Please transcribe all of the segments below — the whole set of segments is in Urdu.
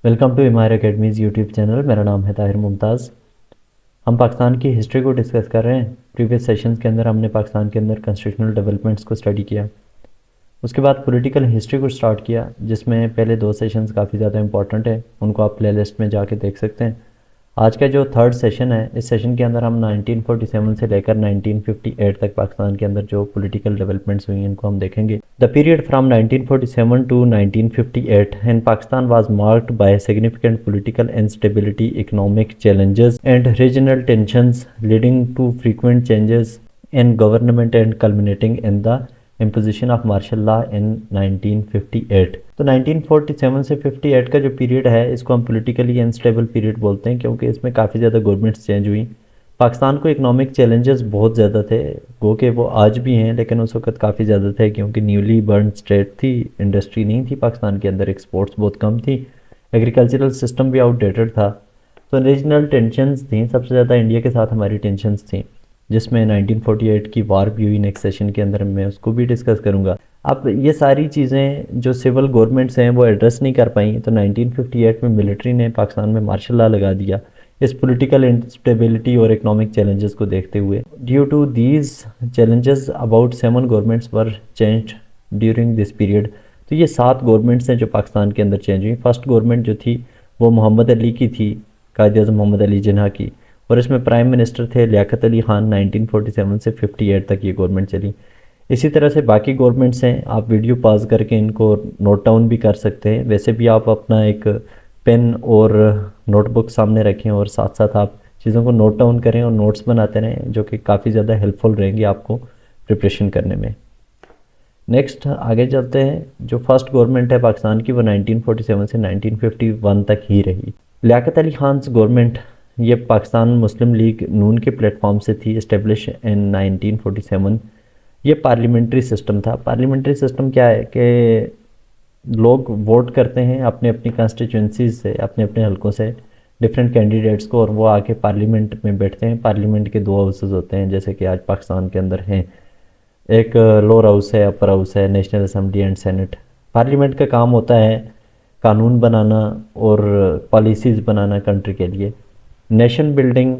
Welcome to Amair academies YouTube channel. میرا نام ہے طاہر ممتاز. ہم پاکستان کی ہسٹری کو ڈسکس کر رہے ہیں. پریویس سیشنز کے اندر ہم نے پاکستان کے اندر کنسٹیٹیوشنل ڈیولپمنٹس کو اسٹڈی کیا. اس کے بعد پولیٹیکل ہسٹری کو سٹارٹ کیا، جس میں پہلے 2 سیشنز کافی زیادہ امپورٹنٹ ہیں. ان کو آپ پلے لسٹ میں جا کے دیکھ سکتے ہیں. آج کا جو 3rd سیشن ہے، اس سیشن کے اندر ہم 1947 سے لے کر 1958 تک پاکستان کے اندر جو پولیٹیکل ڈیولپمنٹس ہوئی ہیں ان کو ہم دیکھیں گے. The period from 1947 to 1958 in Pakistan was marked by significant political instability, economic challenges, and regional tensions, leading to frequent changes in government and culminating in the imposition of martial law in 1958. تو 1947 سے 58 کا جو پیریڈ ہے اس کو ہم پولیٹیکلی انسٹیبل پیریڈ بولتے ہیں، کیونکہ اس میں کافی زیادہ گورنمنٹس چینج ہوئیں. پاکستان کو اکنامک چیلنجز بہت زیادہ تھے، گو کہ وہ آج بھی ہیں، لیکن اس وقت کافی زیادہ تھے کیونکہ نیولی برن اسٹیٹ تھی، انڈسٹری نہیں تھی پاکستان کے اندر، ایکسپورٹس بہت کم تھی، ایگریکلچرل سسٹم بھی آؤٹ ڈیٹڈ تھا. تو ریجنل ٹینشنز تھیں، سب سے زیادہ انڈیا کے ساتھ ہماری ٹینشنز تھیں، جس میں 1948 کی وار بھی ہوئی. نیکسٹ سیشن کے اندر میں اس کو بھی ڈسکس کروں گا. اب یہ ساری چیزیں جو سول گورنمنٹس ہیں وہ ایڈریس نہیں کر پائیں، تو 1958 میں ملٹری نے پاکستان میں مارشل لا لگا دیا اس پولیٹیکل انسٹیبلٹی اور اکنامک چیلنجز کو دیکھتے ہوئے. Due to these challenges about 7 governments were changed during this period. تو یہ 7 گورنمنٹس ہیں جو پاکستان کے اندر چینج ہوئی. فرسٹ گورنمنٹ جو تھی وہ محمد علی کی تھی، قائد اعظم محمد علی جناح کی، اور اس میں پرائم منسٹر تھے لیاقت علی خان. 1947 سے 58 تک یہ گورنمنٹ چلی. اسی طرح سے باقی گورنمنٹس ہیں، آپ ویڈیو پاز کر کے ان کو نوٹ ڈاؤن بھی کر سکتے ہیں. ویسے بھی آپ اپنا ایک پین اور نوٹ بک سامنے رکھیں اور ساتھ ساتھ آپ چیزوں کو نوٹ ڈاؤن کریں اور نوٹس بناتے رہیں، جو کہ کافی زیادہ ہیلپ فل رہیں گی آپ کو پریپریشن کرنے میں. نیکسٹ آگے چلتے ہیں. جو فرسٹ گورنمنٹ ہے پاکستان کی وہ 1947 سے 1951 تک ہی رہی. لیاقت علی خان's گورنمنٹ یہ پاکستان مسلم لیگ نون کے پلیٹ فارم سے تھی، اسٹیبلش ان 1947. یہ پارلیمنٹری سسٹم تھا. پارلیمنٹری سسٹم کیا ہے کہ لوگ ووٹ کرتے ہیں اپنے اپنی کانسٹیچوئنسیز سے، اپنے اپنے حلقوں سے ڈفرینٹ کینڈیڈیٹس کو، اور وہ آ کے پارلیمنٹ میں بیٹھتے ہیں. پارلیمنٹ کے 2 ہاؤسز ہوتے ہیں جیسے کہ آج پاکستان کے اندر ہیں. ایک لوور ہاؤس ہے، اپر ہاؤس ہے، national assembly and senate. Parliament کا کام ہوتا ہے قانون بنانا اور پالیسیز بنانا کنٹری کے لیے. Nation building,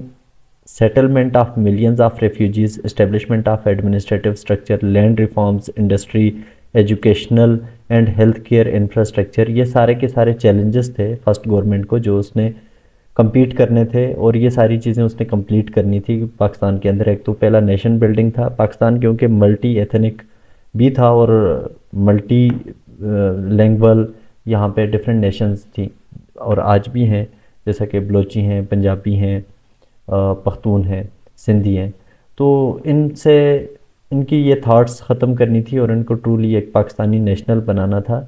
settlement of millions of refugees, establishment of administrative structure, land reforms, industry, educational and health care infrastructure, یہ سارے کے سارے چیلنجز تھے فرسٹ گورنمنٹ کو جو اس نے کمپیٹ کرنے تھے، اور یہ ساری چیزیں اس نے کمپلیٹ کرنی تھی پاکستان کے اندر. ایک تو پہلا نیشن بلڈنگ تھا. پاکستان کیونکہ ملٹی ایتھنک بھی تھا اور ملٹی لینگول، یہاں پہ ڈفرینٹ نیشنز تھیں اور آج بھی ہیں، جیسا کہ بلوچی ہیں، پنجابی ہیں، پختون ہیں، سندھی ہیں. تو ان کی یہ تھاٹس ختم کرنی تھی اور ان کو ٹرولی ایک پاکستانی نیشنل بنانا تھا.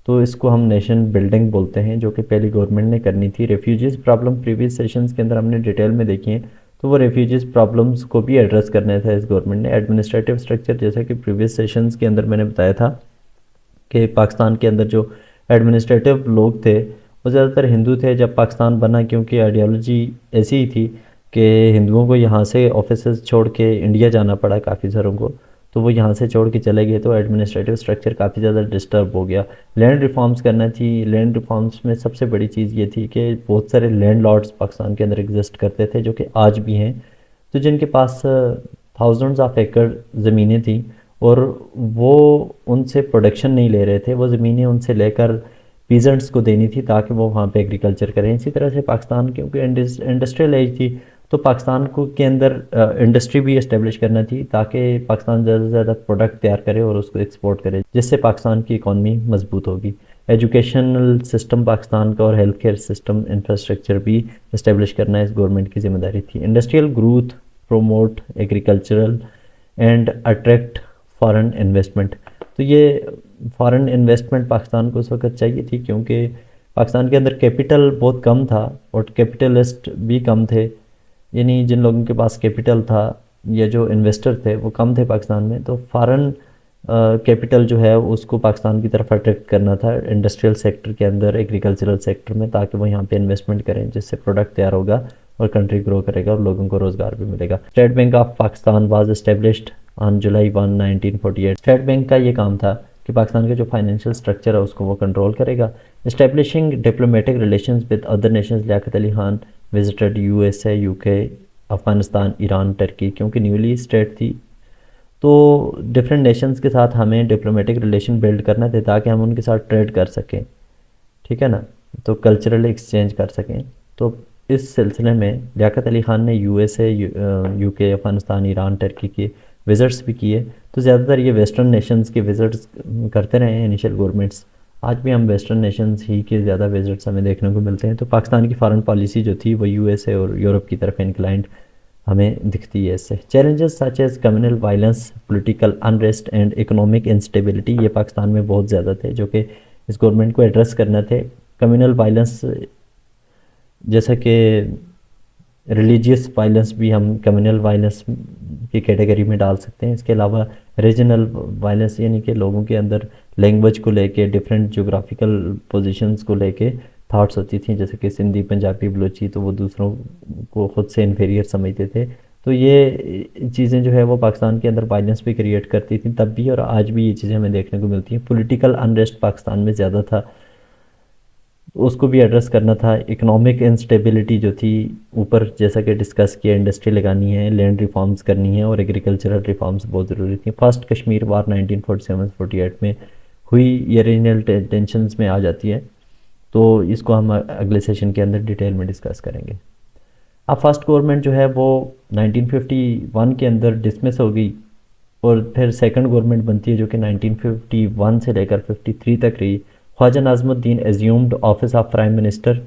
تو اس کو ہم نیشن بلڈنگ بولتے ہیں، جو کہ پہلی گورنمنٹ نے کرنی تھی. ریفیوجیز پرابلم پریویس سیشنز کے اندر ہم نے ڈیٹیل میں دیکھی ہیں، تو وہ ریفیوجیز پرابلمز کو بھی ایڈریس کرنا تھا اس گورنمنٹ نے. ایڈمنسٹریٹو اسٹرکچر، جیسا کہ پریویس سیشنز کے اندر میں نے بتایا تھا کہ پاکستان کے اندر جو ایڈمنسٹریٹو لوگ تھے وہ زیادہ تر ہندو تھے. جب پاکستان بنا، کیونکہ آئیڈیالوجی ایسی ہی تھی کہ ہندوؤں کو یہاں سے آفیسز چھوڑ کے انڈیا جانا پڑا کافی ساروں کو، تو وہ یہاں سے چھوڑ کے چلے گئے، تو ایڈمنسٹریٹو اسٹرکچر کافی زیادہ ڈسٹرب ہو گیا. لینڈ ریفارمز کرنا تھی. لینڈ ریفارمز میں سب سے بڑی چیز یہ تھی کہ بہت سارے لینڈ لارڈز پاکستان کے اندر ایگزسٹ کرتے تھے، جو کہ آج بھی ہیں، تو جن کے پاس تھاؤزنڈز آف ایکڑ زمینیں تھیں، اور وہ ان سے پروڈکشن نہیں لے رہے تھے. وہ زمینیں ان سے لے کر پیزنٹس کو دینی تھی تاکہ وہ وہاں پہ ایگریکلچر کریں. اسی طرح سے پاکستان کیونکہ انڈسٹریل ایج تھی، تو پاکستان کو کے اندر انڈسٹری بھی اسٹیبلش کرنا تھی تاکہ پاکستان زیادہ سے زیادہ پروڈکٹ تیار کرے اور اس کو ایکسپورٹ کرے، جس سے پاکستان کی اکانومی مضبوط ہوگی. ایجوکیشنل سسٹم پاکستان کا اور ہیلتھ کیئر سسٹم انفراسٹرکچر بھی اسٹیبلش کرنا اس گورنمنٹ کی ذمہ داری تھی. Industrial growth, promote agricultural and attract foreign investment. تو یہ فارن انویسٹمنٹ پاکستان کو اس وقت چاہیے تھی، کیونکہ پاکستان کے اندر کیپٹل بہت کم تھا اور کیپٹلسٹ بھی کم تھے. یعنی جن لوگوں کے پاس کیپٹل تھا یا جو انویسٹر تھے وہ کم تھے پاکستان میں، تو فارن کیپٹل جو ہے اس کو پاکستان کی طرف اٹریکٹ کرنا تھا انڈسٹریل سیکٹر کے اندر، ایگریکلچرل سیکٹر میں، تاکہ وہ یہاں پہ انویسٹمنٹ کریں، جس سے پروڈکٹ تیار ہوگا اور کنٹری گرو کرے گا اور لوگوں کو روزگار بھی ملے گا. State Bank of Pakistan was established on July 1 1948. State Bank کا یہ کام تھا کہ پاکستان کا جو فائنینشیل سٹرکچر ہے اس کو وہ کنٹرول کرے گا. Establishing diplomatic relations with other nations. Liaquat Ali Khan visited U S A, U K, Afghanistan, Iran, Turkey, کیونکہ نیولی اسٹیٹ تھی تو ڈفرینٹ نیشنز کے ساتھ ہمیں ڈپلومیٹک ریلیشن بلڈ کرنا تھے تاکہ ہم ان کے ساتھ ٹریڈ کر سکیں, ٹھیک ہے نا, تو کلچرل ایکسچینج کر سکیں. تو اس سلسلے میں لیاقت علی خان نے you S A, U K, Afghanistan, Iran, Turkey کے وزٹس بھی کیے. تو زیادہ تر یہ ویسٹرن نیشنز کے وزٹس کرتے رہے ہیں انیشیل گورنمنٹس. آج بھی ہم ویسٹرن نیشنز ہی کے زیادہ وزٹس ہمیں دیکھنے کو ملتے ہیں. تو پاکستان کی فارن پالیسی جو تھی وہ یو ایس اے اور یورپ کی طرف انکلائنڈ ہمیں دکھتی ہے اس سے. Challenges such as communal violence, political unrest and economic instability, یہ پاکستان میں بہت زیادہ تھے جو کہ اس گورنمنٹ کو ایڈریس کرنا تھے. کمیونل وائلنس جیسا کہ ریلیجیس وائلنس بھی ہم کمیونل وائلنس کی کیٹیگری میں ڈال سکتے ہیں. اس کے علاوہ ریجنل وائلنس یعنی کہ لوگوں کے اندر لینگویج کو لے کے, ڈفرینٹ جغرافیکل پوزیشنز کو لے کے تھاٹس ہوتی تھیں, جیسے کہ سندھی, پنجابی, بلوچی, تو وہ دوسروں کو خود سے انفیریئر سمجھتے تھے. تو یہ چیزیں جو ہے وہ پاکستان کے اندر وائلنس بھی کریٹ کرتی تھیں تب بھی, اور آج بھی یہ چیزیں ہمیں دیکھنے کو ملتی ہیں. پولیٹیکل انریسٹ پاکستان میں زیادہ تھا, اس کو بھی ایڈریس کرنا تھا. اکنامک انسٹیبلٹی جو تھی اوپر جیسا کہ ڈسکس کیا, انڈسٹری لگانی ہے, لینڈ ریفارمز کرنی ہے, اور ایگریکلچرل ریفارمز بہت ضروری تھیں. فرسٹ کشمیر وار 1947-48 میں ہوئی, یہ ریجنل ٹینشنز میں آ جاتی ہے, تو اس کو ہم اگلے سیشن کے اندر ڈیٹیل میں ڈسکس کریں گے. اب فرسٹ گورنمنٹ جو ہے وہ 1951 کے اندر ڈسمس ہو گئی, اور پھر سیکنڈ گورنمنٹ بنتی ہے جو کہ 1951 سے لے کر 53 تک رہی. Khawaja Nazimuddin assumed office of prime minister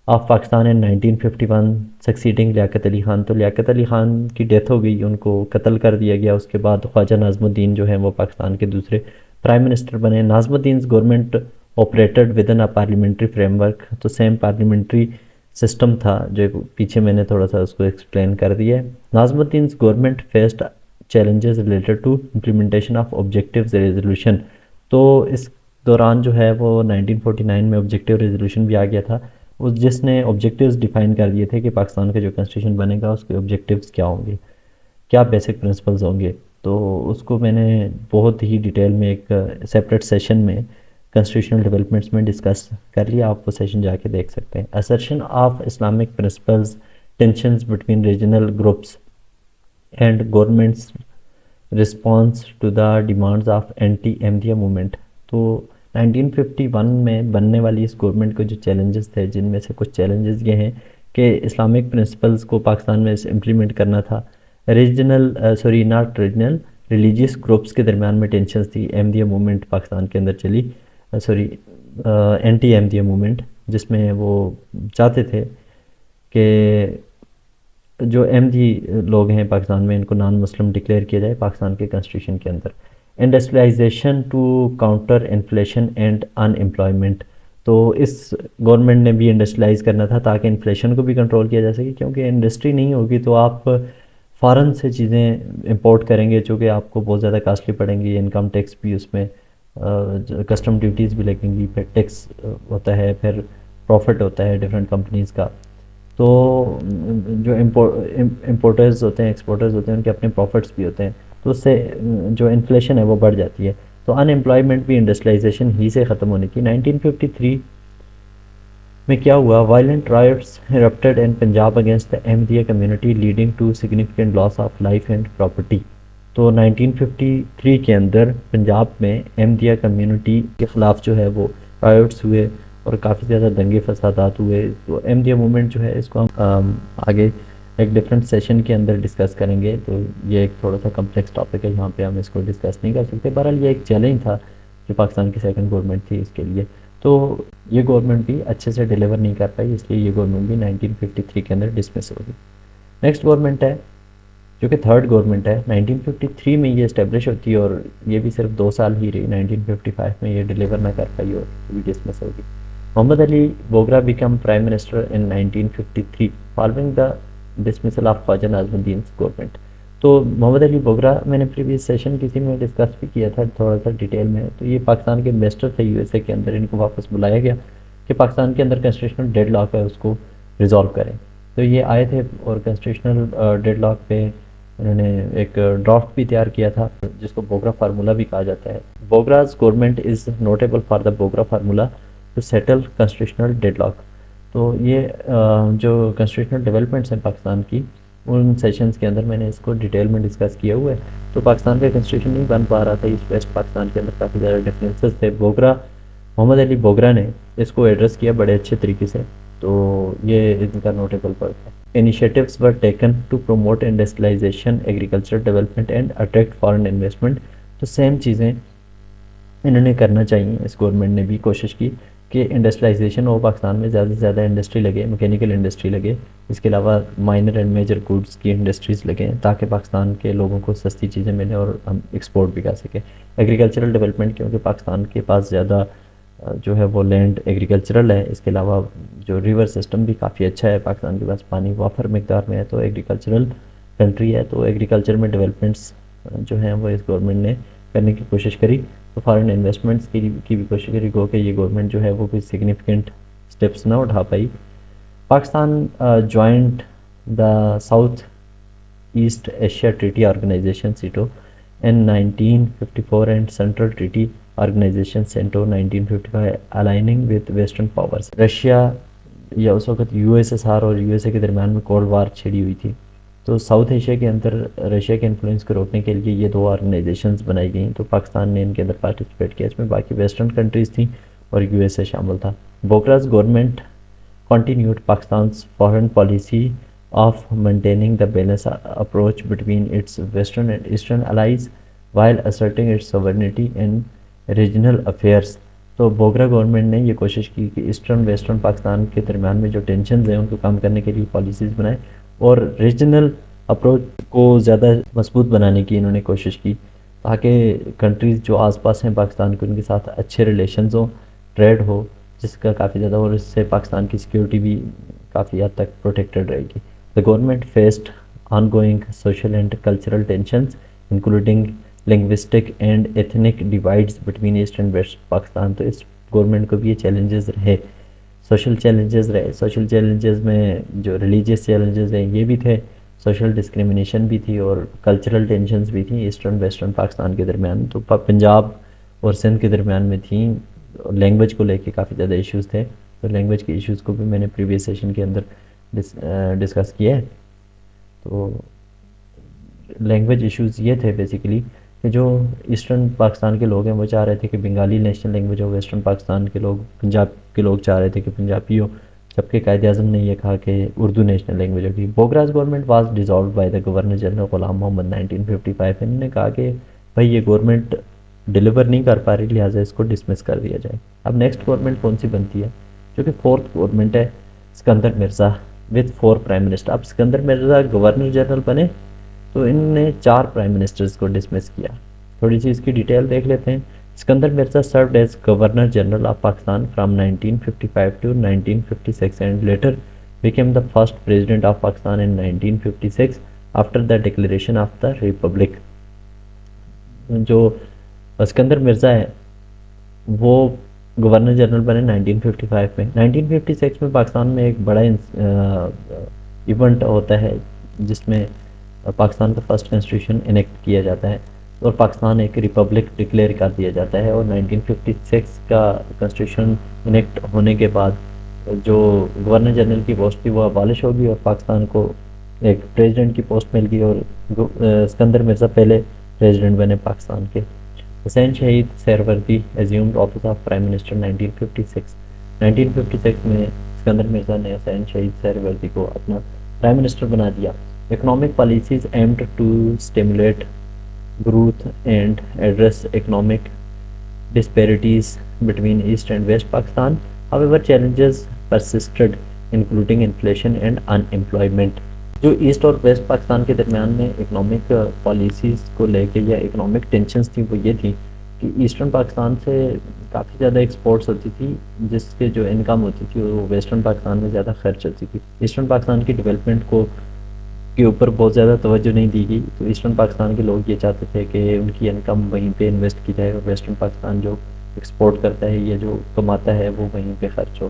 of Pakistan in 1951 succeeding Liaquat Ali Khan. تو لیاقت علی خان کی ڈیتھ ہو گئی, ان کو قتل کر دیا گیا. اس کے بعد خواجہ ناظم الدین جو ہیں وہ پاکستان کے دوسرے پرائم منسٹر بنے. Nazimuddin's government operated within a parliamentary framework, تو سیم پارلیمنٹری سسٹم تھا جو پیچھے میں نے تھوڑا سا اس کو ایکسپلین کر دیا ہے. Nazimuddin's government faced challenges related to implementation of objectives resolution. تو اس دوران جو ہے وہ 1949 میں آبجیکٹیو ریزولوشن بھی آ گیا تھا, جس نے آبجیکٹیوز ڈیفائن کر دیے تھے کہ پاکستان کا جو کنسٹیٹیوشن بنے گا اس کے آبجیکٹیوز کیا ہوں گے, کیا بیسک پرنسپلز ہوں گے. تو اس کو میں نے بہت ہی ڈیٹیل میں ایک سیپریٹ سیشن میں کنسٹیٹیوشنل ڈیولپمنٹس میں ڈسکس کر لیا, آپ وہ سیشن جا کے دیکھ سکتے ہیں. assertion of Islamic principles, tensions between regional groups and governments response to the demands of anti Ahmadiyya movement. تو 1951 میں بننے والی اس گورنمنٹ کو جو چیلنجز تھے, جن میں سے کچھ چیلنجز یہ ہیں کہ اسلامک پرنسپلز کو پاکستان میں امپلیمنٹ کرنا تھا. ریلیجیس گروپس کے درمیان میں ٹینشنز تھی. احمدیہ موومنٹ پاکستان کے اندر چلی, اینٹی احمدیہ موومنٹ, جس میں وہ چاہتے تھے کہ جو احمدی لوگ ہیں پاکستان میں ان کو نان مسلم ڈکلیئر کیا جائے پاکستان کے کنسٹیٹیوشن کے اندر. Industrialisation to counter inflation and unemployment. تو اس گورنمنٹ نے بھی انڈسٹریلائز کرنا تھا تاکہ انفلیشن کو بھی کنٹرول کیا جا سکے, کیونکہ انڈسٹری نہیں ہوگی تو آپ فارن سے چیزیں امپورٹ کریں گے جو کہ آپ کو بہت زیادہ کاسٹلی پڑیں گی. انکم ٹیکس بھی اس میں, کسٹم ڈیوٹیز بھی لگیں گی, پھر ٹیکس ہوتا ہے, پھر پروفٹ ہوتا ہے ڈفرینٹ کمپنیز کا. تو جو امپورٹرز ہوتے ہیں, ایکسپورٹرز ہوتے ہیں, ان کے اپنے پروفٹس بھی ہوتے ہیں, تو اس سے جو انفلیشن ہے وہ بڑھ جاتی ہے. تو ان امپلائمنٹ بھی انڈسٹریلائزیشن ہی سے ختم ہونے کی. 1953 میں کیا ہوا, violent riots erupted in Punjab against the Ahmadiyya community leading to significant loss of life and property. تو 1953 کے اندر پنجاب میں احمدیہ کمیونٹی کے خلاف جو ہے وہ رائٹس ہوئے اور کافی زیادہ دنگے فسادات ہوئے. تو احمدیہ موومنٹ جو ہے اس کو ہم آگے ایک ڈفرینٹ سیشن کے اندر ڈسکس کریں گے. تو یہ ایک تھوڑا سا کمپلیکس ٹاپک ہے, یہاں پہ ہم اس کو ڈسکس نہیں کر سکتے. بہرحال یہ ایک چیلنج تھا جو پاکستان کی سیکنڈ گورنمنٹ تھی اس کے لیے. تو یہ گورنمنٹ بھی اچھے سے ڈیلیور نہیں کر پائی, اس لیے یہ گورنمنٹ بھی 1953 کے اندر ڈسمس ہو گئی. نیکسٹ گورنمنٹ ہے جو کہ تھرڈ گورنمنٹ ہے. 1953 میں یہ اسٹیبلش ہوتی ہے اور یہ بھی صرف 2 سال ہی رہی. 1955 میں یہ ڈیلیور نہ کر پائی اور بھی ڈسمس ہو گئی. Muhammad Ali Bogra became prime minister in 1953 following the dismissal of Khawaja Nazimuddin government. تو محمد علی بوگرا میں نے پریویس سیشن کسی میں ڈسکس بھی کیا تھا تھوڑا سا ڈیٹیل میں. تو یہ پاکستان کے انویسٹر تھے یو ایس اے کے اندر, ان کو واپس بلایا گیا کہ پاکستان کے اندر کنسٹیٹیوشنل ڈیڈ لاک ہے اس کو ریزالو کریں. تو یہ آئے تھے اور کنسٹیٹیوشنل ڈیڈ لاک پہ انہوں نے ایک ڈرافٹ بھی تیار کیا تھا جس کو بوگرا فارمولا بھی کہا جاتا ہے. Bogra's government is notable for the Bogra formula to settle constitutional deadlock. تو یہ جو کنسٹیٹیوشنل ڈیولپمنٹس ہیں پاکستان کی ان سیشنز کے اندر میں نے اس کو ڈیٹیل میں ڈسکس کیا ہوا ہے. تو پاکستان کا کنسٹیٹیوشن نہیں بن پا رہا تھا, ایسٹ ویسٹ پاکستان کے اندر کافی زیادہ ڈفرینسز تھے. محمد علی بوگرا نے اس کو ایڈریس کیا بڑے اچھے طریقے سے, تو یہ ان کا نوٹیبل ورک ہے. Initiatives were taken to promote industrialization, agricultural development and attract foreign investment. تو سیم چیزیں انہوں نے کرنا چاہیے. اس گورنمنٹ نے بھی کوشش کی کہ انڈسٹریلائزیشن ہو, پاکستان میں زیادہ سے زیادہ انڈسٹری لگے, میکینیکل انڈسٹری لگے, اس کے علاوہ مائنر اینڈ میجر گوڈس کی انڈسٹریز لگیں تاکہ پاکستان کے لوگوں کو سستی چیزیں ملیں اور ہم ایکسپورٹ بھی کر سکیں. ایگریکلچرل ڈیولپمنٹ, کیونکہ پاکستان کے پاس زیادہ جو ہے وہ لینڈ ایگریکلچرل ہے, اس کے علاوہ جو ریور سسٹم بھی کافی اچھا ہے, پاکستان کے پاس پانی وافر مقدار میں ہے, تو ایگریکلچرل کنٹری ہے. تو ایگریکلچر میں ڈیولپمنٹس جو ہیں وہ اس گورنمنٹ نے کرنے کی کوشش کری. تو فارن انویسٹمنٹس کی بھی کوشش کری, گو کہ یہ گورنمنٹ جو ہے وہ کوئی سگنیفیکنٹ اسٹیپس نہ اٹھا پائی. Pakistan joined the South East Asia Treaty Organization SEATO in 1954 and Central Treaty Organization CENTO 1955 aligning with Western powers. Russia یا اس وقت یو ایس ایس آر اور یو ایس اے کے درمیان میں کولڈ وار چھڑی ہوئی تھی, تو ساؤتھ ایشیا کے اندر رشیا کے انفلوئنس کو روکنے کے لیے یہ دو آرگنائزیشنز بنائی گئیں. تو پاکستان نے ان کے اندر پارٹیسپیٹ کیا, اس میں باقی ویسٹرن کنٹریز تھیں اور یو ایس اے شامل تھا. بوگراز government continued Pakistan's foreign policy of maintaining the balanced approach between its western and eastern allies while asserting its sovereignty in regional affairs. تو بوگرا گورنمنٹ نے یہ کوشش کی کہ ایسٹرن ویسٹرن پاکستان کے درمیان میں جو ٹینشنز ہیں ان کو کم کرنے کے لیے پالیسیز بنائے اور ریجنل اپروچ کو زیادہ مضبوط بنانے کی انہوں نے کوشش کی تاکہ کنٹریز جو آس پاس ہیں پاکستان کے ان کے ساتھ اچھے ریلیشنز ہوں, ٹریڈ ہو, جس کا کافی زیادہ, اور اس سے پاکستان کی سیکیورٹی بھی کافی حد تک پروٹیکٹڈ رہے گی. The government faced ongoing social and cultural tensions, including linguistic and ethnic divides between East and West Pakistan. تو اس گورنمنٹ کو بھی یہ چیلنجز رہے, سوشل چیلنجز رہے. سوشل چیلنجز میں جو ریلیجیس چیلنجز ہیں یہ بھی تھے, سوشل ڈسکریمنیشن بھی تھی اور کلچرل ٹینشنز بھی تھیں ایسٹرن ویسٹرن پاکستان کے درمیان. تو پنجاب اور سندھ کے درمیان میں تھیں. لینگویج کو لے کے کافی زیادہ ایشوز تھے, تو لینگویج کے ایشوز کو بھی میں نے پریویس سیشن کے اندر ڈسکس کیا ہے. تو لینگویج ایشوز یہ تھے بیسیکلی کہ جو ایسٹرن پاکستان کے لوگ ہیں وہ چاہ رہے تھے کہ بنگالی نیشنل لینگویج ہو, ویسٹرن پاکستان کے لوگ, پنجاب کے لوگ چاہ رہے تھے کہ پنجابی ہو, جبکہ قائد اعظم نے یہ کہا کہ اردو نیشنل لینگویج ہوگی. Bogra's government was dissolved by the governor general Ghulam Muhammad 1955. انہوں نے کہا کہ بھائی یہ گورنمنٹ ڈیلیور نہیں کر پا رہی, لہٰذا اس کو ڈسمس کر دیا جائے. اب نیکسٹ گورنمنٹ کون سی بنتی ہے, جو کہ فورتھ گورنمنٹ ہے, Iskander Mirza with 4 prime minister. اب اسکندر مرزا گورنر جنرل بنے تو ان نے 4 پرائم منسٹرز کو ڈسمس کیا. تھوڑی سی اس کی ڈیٹیل دیکھ لیتے ہیں. Iskander Mirza served as governor general of Pakistan from 1955 to 1956 and later became the first president of Pakistan in 1956 after the declaration of the Republic. جو اسکندر مرزا ہے وہ گورنر جنرل بنے 1955 میں. 1956 میں پاکستان میں ایک بڑا ایونٹ ہوتا ہے جس میں پاکستان کا فرسٹ کنسٹیٹیوشن انیکٹ کیا جاتا ہے اور پاکستان ایک ریپبلک ڈکلیئر کر دیا جاتا ہے. اور 1956 کا کنسٹیٹیوشن انیکٹ ہونے کے بعد جو گورنر جنرل کی پوسٹ تھی وہ ابالش ہوگی اور پاکستان کو ایک پریزیڈنٹ کی پوسٹ مل گئی, اور اسکندر مرزا پہلے پریزیڈنٹ بنے پاکستان کے. Huseyn Shaheed Suhrawardy assumed office of prime minister 1956. 1956 میں اسکندر مرزا نے حسین شہید سہروردی کو اپنا پرائم منسٹر بنا دیا. Economic policies aimed to stimulate growth and address economic disparities between East and West Pakistan. However, challenges persisted, including inflation and unemployment. جو ایسٹ اور ویسٹ پاکستان کے درمیان میں اکنامک پالیسیز کو لے کے یا اکنامک ٹینشنز تھیں وہ یہ تھی کہ ایسٹرن پاکستان سے کافی زیادہ ایکسپورٹس ہوتی تھی جس کے جو انکم ہوتی تھی وہ ویسٹرن پاکستان میں زیادہ خرچ ہوتی تھی. ایسٹرن پاکستان کی ڈیولپمنٹ کو کے اوپر بہت زیادہ توجہ نہیں دی گئی, تو ایسٹرن پاکستان کے لوگ یہ چاہتے تھے کہ ان کی انکم وہیں پہ انویسٹ کی جائے اور ویسٹرن پاکستان جو ایکسپورٹ کرتا ہے یا جو کماتا ہے وہ وہیں پہ خرچ ہو.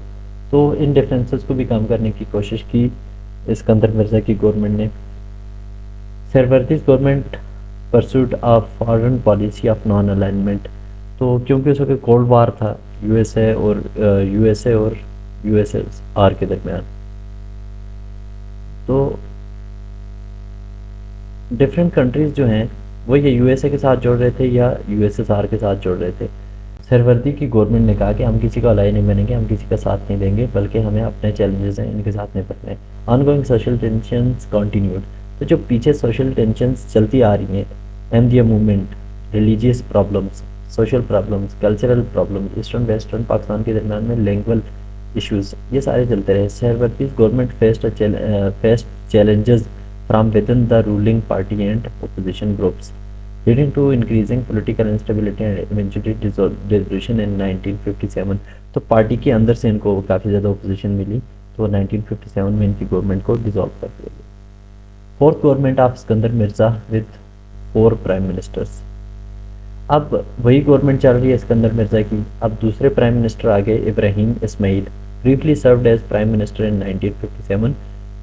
تو ان ڈفرینسز کو بھی کم کرنے کی کوشش کی اسکندر مرزا کی گورنمنٹ نے. Suhrawardy's government pursuit of foreign policy of non alignment. تو کیونکہ اس وقت کولڈ وار تھا یو ایس اے اور یو ایس ایس آر کے درمیان، تو ڈفرینٹ کنٹریز جو ہیں وہ یہ یو ایس اے کے ساتھ جوڑ رہے تھے یا یو ایس ایس آر کے ساتھ جوڑ رہے تھے. سرورتی کی گورنمنٹ نے کہا کہ ہم کسی کا الائی نہیں بنیں گے، ہم کسی کا ساتھ نہیں دیں گے، بلکہ ہمیں اپنے چیلنجز ہیں ان کے ساتھ نپٹنے ہیں. Ongoing social tensions continued. تو جو پیچھے سوشل ٹینشنز چلتی آ رہی ہیں، Ahmadiyya movement, religious problems, social problems, cultural problems, eastern western Pakistan کے درمیان میں لینگول ایشوز، یہ سارے چلتے رہے. Suhrawardy's government faced challenges from within the ruling party and opposition groups leading to increasing political instability and eventually dissolution in 1957. تو پارٹی کے اندر سے ان کو کافی زیادہ اپوزیشن ملی، تو 1957 میں ان کی گورنمنٹ کو ڈیزالو کر دیا گیا. Fourth government of Iskander Mirza with 4 prime ministers. اب وہی گورنمنٹ چل رہی ہے اسکندر مرزا کی. اب دوسرے پرائم منسٹر آ گئے ابراہیم اسماعیل. briefly served as prime minister in 1957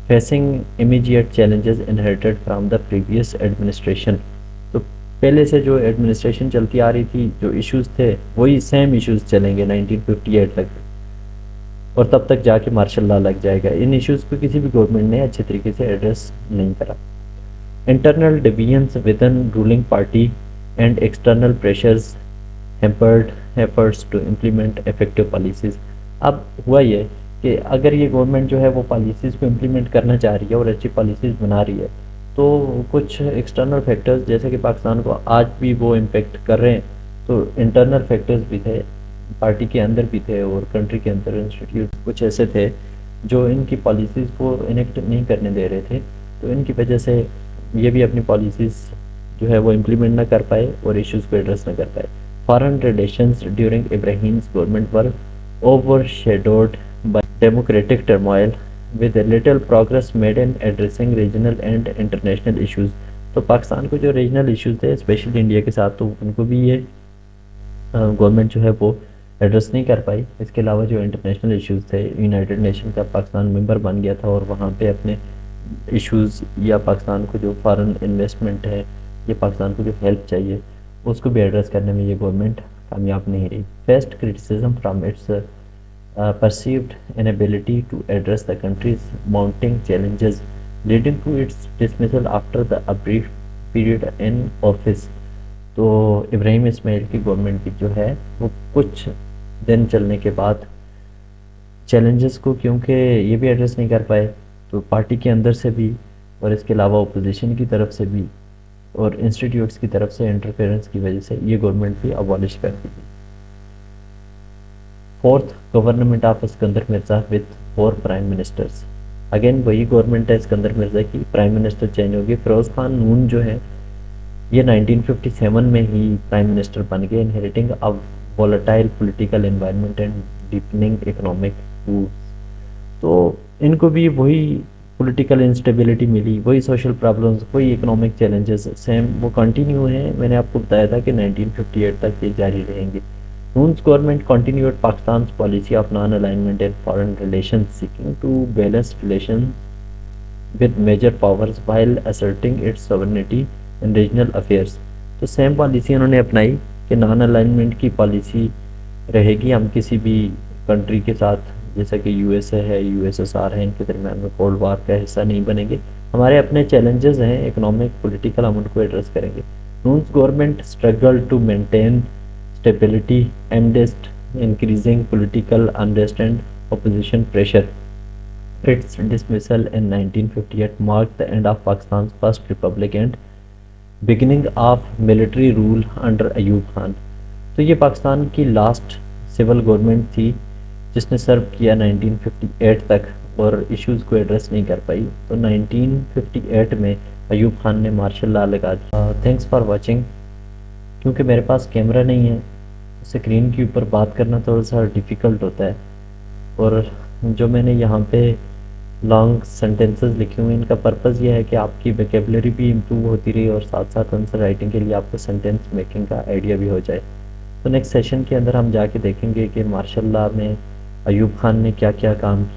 facing immediate challenges inherited from the previous administration. تو پہلے سے جو ایڈمنسٹریشن چلتی آ رہی تھی، جو ایشوز تھے وہی سیم ایشوز چلیں گے 1958 تک، اور تب تک جا کے مارشل لا لگ جائے گا. ان ایشوز کو کسی بھی گورنمنٹ نے اچھے طریقے سے ایڈریس نہیں کرا. Internal divisions within ruling party and external pressures hampered efforts to implement effective policies. اب ہوا یہ کہ اگر یہ گورنمنٹ جو ہے وہ پالیسیز کو امپلیمنٹ کرنا چاہ رہی ہے اور اچھی پالیسیز بنا رہی ہے، تو کچھ ایکسٹرنل فیکٹرز جیسے کہ پاکستان کو آج بھی وہ امپیکٹ کر رہے ہیں، تو انٹرنل فیکٹرز بھی تھے، پارٹی کے اندر بھی تھے اور کنٹری کے اندر انسٹیٹیوٹ کچھ ایسے تھے جو ان کی پالیسیز کو انیکٹ نہیں کرنے دے رہے تھے. تو ان کی وجہ سے یہ بھی اپنی پالیسیز جو ہے وہ امپلیمنٹ نہ کر پائے اور ایشوز کو ایڈریس نہ کر پائے. Foreign relations during Ibrahim's government were overshadowed by democratic turmoil with a little progress made in addressing regional and international issues. تو پاکستان کو جو ریجنل ایشوز تھے اسپیشلی انڈیا کے ساتھ، تو ان کو بھی یہ گورنمنٹ جو ہے وہ ایڈریس نہیں کر پائی. اس کے علاوہ جو انٹرنیشنل ایشوز تھے، یونائٹڈ نیشن کا پاکستان ممبر بن گیا تھا اور وہاں پہ اپنے ایشوز یا پاکستان کو جو فارن انویسٹمنٹ ہے یا پاکستان کو جو ہیلپ چاہیے اس کو بھی ایڈریس کرنے میں یہ گورنمنٹ کامیاب نہیں رہی. Faced criticism from its perceived inability to address the country's mounting challenges, leading to its dismissal after a brief period in office. تو ابراہیم اسماعیل کی گورنمنٹ کی جو ہے وہ کچھ دن چلنے کے بعد چیلنجز کو کیونکہ یہ بھی ایڈریس نہیں کر پائے، تو پارٹی کے اندر سے بھی اور اس کے علاوہ اپوزیشن کی طرف سے بھی اور انسٹیٹیوٹس کی طرف سے انٹرفیئرنس کی وجہ سے یہ گورنمنٹ بھی ابالش کر دی گئی. Fourth government of Iskander Mirza with 4 prime ministers. Again وہی گورنمنٹ ہے اسکندر مرزا کی، پرائم منسٹر چینج ہو گئے. فیروز خان نون جو ہے یہ 1957 میں ہی پرائم منسٹر بن گئے، inheriting a volatile political environment and deepening economic woes. تو ان کو بھی وہی پولیٹیکل انسٹیبلٹی ملی، وہی سوشل پرابلمز، وہی اکنامک چیلنجز سیم وہ کنٹینیو ہیں. میں نے آپ کو بتایا تھا کہ 1958 تک یہ جاری رہیں گے. Noon's government continued Pakistan's policy of non-alignment in foreign relations, seeking to balance relations with major powers while asserting its sovereignty in regional affairs. تو سیم پالیسی انہوں نے اپنائی کہ نان الائنمنٹ کی پالیسی رہے گی، ہم کسی بھی کنٹری کے ساتھ جیسا کہ یو ایس اے ہے، یو ایس ایس آر ہے، ان کے درمیان میں کولڈ وار کا حصہ نہیں بنیں گے. ہمارے اپنے چیلنجز ہیں اکنامک پولیٹیکل، ہم ان کو ایڈریس کریں گے. Noon's government struggled to maintain stability amidst increasing political unrest and opposition pressure. Its dismissal in 1958 marked the end of Pakistan's first republic and beginning of military rule under Ayub Khan. تو یہ پاکستان کی لاسٹ سول گورنمنٹ تھی جس نے سرو کیا 1958 تک اور ایشوز کو ایڈریس نہیں کر پائی. تو 1958 میں ایوب خان نے مارشل لا لگا دیا. Thanks for watching. کیونکہ میرے پاس کیمرہ نہیں ہے، اسکرین کے اوپر بات کرنا تھوڑا سا ڈیفیکلٹ ہوتا ہے، اور جو میں نے یہاں پہ لانگ سینٹینسز لکھے ہوئے ان کا پرپز یہ ہے کہ آپ کی ویکیبلری بھی امپروو ہوتی رہی اور ساتھ ساتھ آنسر رائٹنگ کے لیے آپ کو سینٹینس میکنگ کا آئیڈیا بھی ہو جائے. تو نیکسٹ سیشن کے اندر ہم جا کے دیکھیں گے کہ ماشاء اللہ میں ایوب خان نے کیا کیا کام کیا.